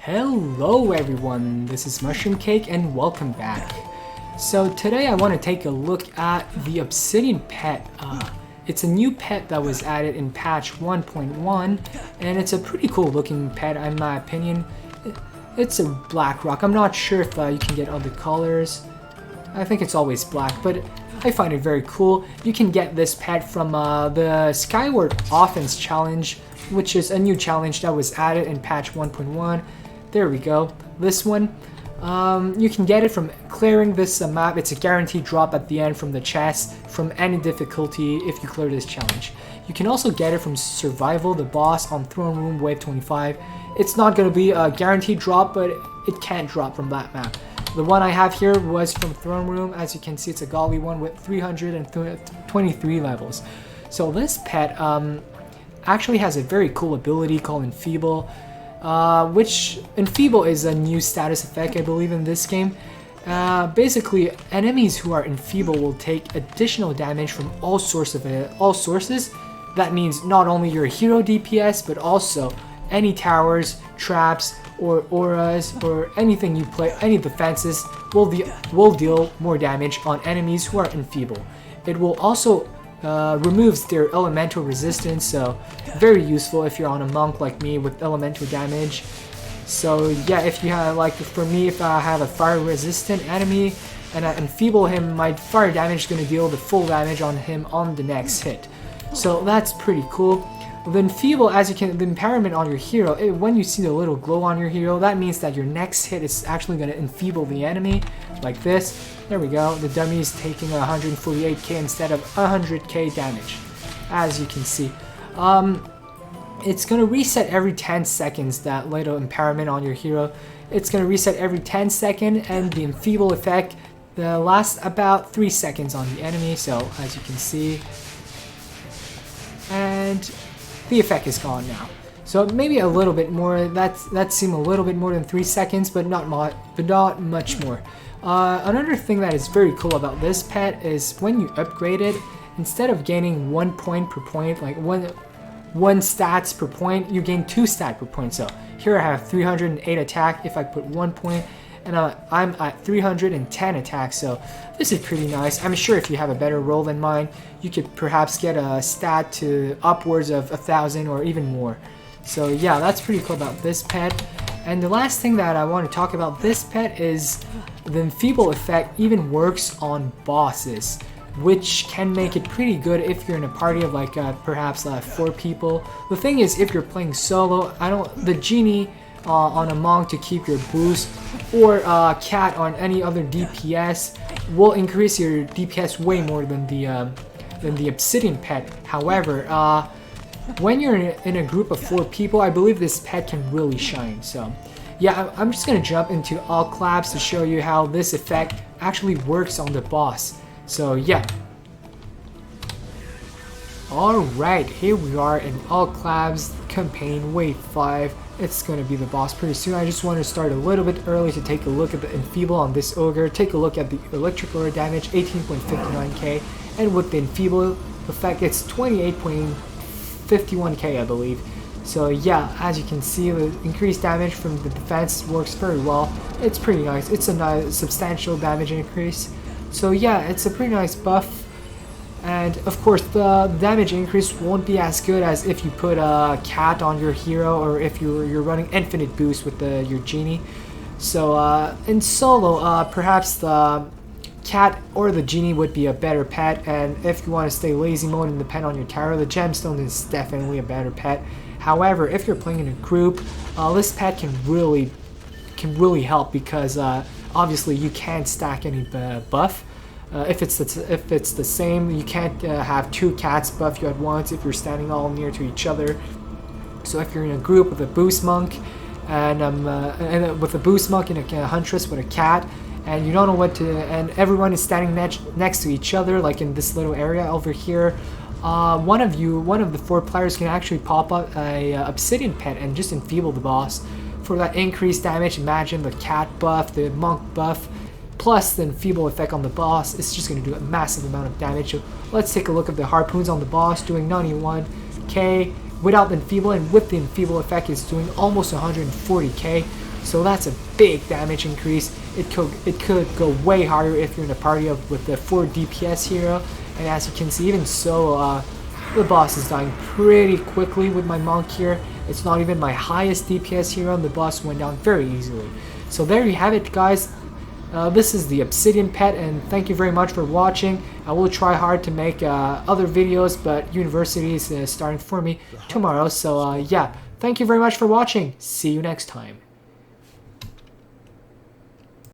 Hello everyone, this is Mushroom Cake and welcome back. So today I want to take a look at the Obsidian pet. It's a new pet that was added in patch 1.1 and it's a pretty cool looking pet in my opinion. It's a black rock. I'm not sure if you can get other colors. I think it's always black, but I find it very cool. You can get this pet from the Skyward Offense challenge, which is a new challenge that was added in patch 1.1. There we go, this one. You can get it from clearing this map. It's a guaranteed drop at the end from the chest from any difficulty if you clear this challenge. You can also get it from Survival, the boss on Throne Room Wave 25. It's not going to be a guaranteed drop, but it can drop from that map. The one I have here was from Throne Room. As you can see, it's a godly one with 323 levels. So this pet actually has a very cool ability called enfeeble. Which enfeeble is a new status effect, I believe, in this game. Basically, enemies who are enfeeble will take additional damage from all sources. That means not only your hero DPS, but also any towers, traps, or auras, or anything you play, any defenses will deal more damage on enemies who are enfeeble. It will also removes their elemental resistance, so very useful if you're on a monk like me with elemental damage. So yeah, if you have, like for me, if I have a fire resistant enemy and I enfeeble him, my fire damage is going to deal the full damage on him on the next hit. So that's pretty cool. The enfeeble, as you can, the empowerment on your hero, when you see the little glow on your hero, that means that your next hit is actually going to enfeeble the enemy, like this. There we go, the dummy is taking 148k instead of 100k damage, as you can see. It's going to reset every 10 seconds, that little empowerment on your hero. It's going to reset every 10 seconds, and the enfeeble effect lasts about 3 seconds on the enemy, so as you can see. And the effect is gone now. So maybe a little bit more, that seemed a little bit more than 3 seconds, but not much more. Another thing that is very cool about this pet is when you upgrade it, instead of gaining 1 point per point, like one stats per point, you gain 2 stats per point. So here I have 308 attack if I put 1 point, and I'm at 310 attack, so this is pretty nice. I'm sure if you have a better roll than mine, you could perhaps get a stat to upwards of 1,000 or even more. So yeah, that's pretty cool about this pet. And the last thing that I want to talk about this pet is the enfeeble effect even works on bosses, which can make it pretty good if you're in a party of like perhaps 4 people. The thing is, if you're playing solo, the genie on a monk to keep your boost, or cat on any other DPS will increase your DPS way more than the Obsidian pet. However, when you're in a group of 4 people, I believe this pet can really shine. So yeah, I'm just gonna jump into all claps to show you how this effect actually works on the boss. So yeah. Alright, here we are in all claps campaign wave 5. It's going to be the boss pretty soon. I just want to start a little bit early to take a look at the enfeeble on this ogre. Take a look at the electric aura damage, 18.59k, and with the enfeeble effect, it's 28.51k, I believe. So yeah, as you can see, the increased damage from the defense works very well. It's pretty nice. It's a nice, substantial damage increase. So yeah, it's a pretty nice buff. And of course, the damage increase won't be as good as if you put a cat on your hero, or if you're running infinite boost with your genie. So in solo, perhaps the cat or the genie would be a better pet. And if you want to stay lazy mode and depend on your tower, the gemstone is definitely a better pet. However, if you're playing in a group, this pet can really help, because obviously you can't stack any buff. If it's the same, you can't have 2 cats buff you at once if you're standing all near to each other. So if you're in a group with a boost monk and with a boost monk and a huntress with a cat, and you don't know what to, and everyone is standing next to each other, like in this little area over here, one of the 4 players can actually pop up a Obsidian pet and just enfeeble the boss for that increased damage. Imagine the cat buff, the monk buff, plus the enfeeble effect on the boss. It's just going to do a massive amount of damage. So let's take a look at the harpoons on the boss, doing 91k without the enfeeble, and with the enfeeble effect it's doing almost 140k. So that's a big damage increase. It could go way harder if you're in a party with the 4 DPS hero. And as you can see, even so, the boss is dying pretty quickly with my monk here. It's not even my highest DPS hero, and the boss went down very easily. So there you have it, guys. This is the Obsidian pet, and thank you very much for watching. I will try hard to make other videos, but university is starting for me tomorrow. So yeah, thank you very much for watching. See you next time.